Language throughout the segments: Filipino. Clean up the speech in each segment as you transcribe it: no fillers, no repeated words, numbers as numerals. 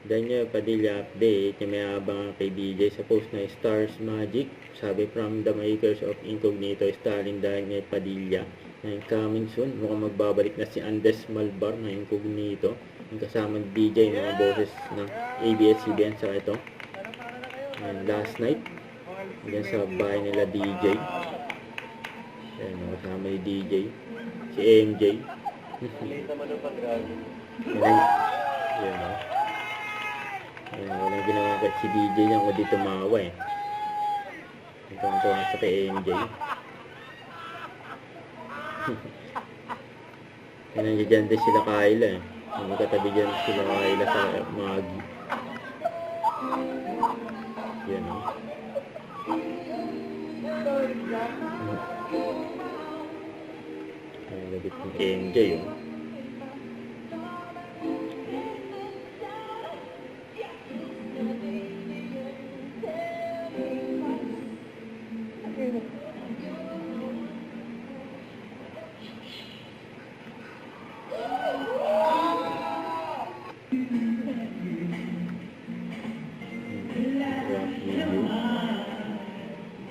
Daniel Padilla update yung may abang kay DJ sa post na Stars Magic. Sabi from the makers of Incognito starring Daniel Padilla. And coming soon, mukhang magbabalik na si Andes Malbar na Incognito. Yung kasama ni DJ, mga boses ng ABS-CBN sa ito. And last night, hanggang sa bahay nila DJ. Ayan, kasama ni DJ. Si AMJ. Ayan, walang ginawa kahit si DJ niya kundi tumawa eh. Ito sa kay AMJ. Nandiyan din sila Kyla eh. Magkatabi dyan sila Kyla sa Magi. Yan o. Ay, labit ng AMJ o.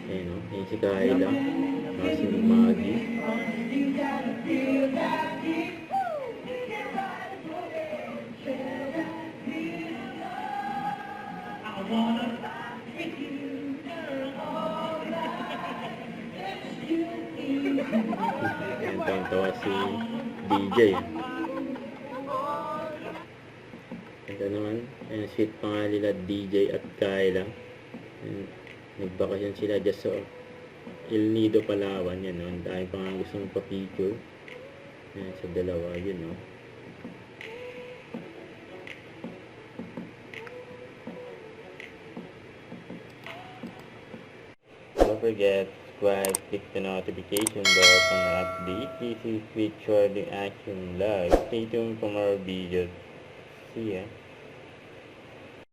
Ayan o, ayan si Kyla. Kasi ni Magi. Ayan, tawa si DJ. Ito naman, ayan, sweet pa nga nila DJ at Kyla. Nagbakasyon sila dyan sa El Nido, Palawan. Yan o, ang dahil pa nga gusto mong pa-picture. Yan, sa dalawa, yun o. Don't forget, subscribe, click the notification bell for an update. This is Quick Shorting Action Live. Stay tuned for more videos. See ya.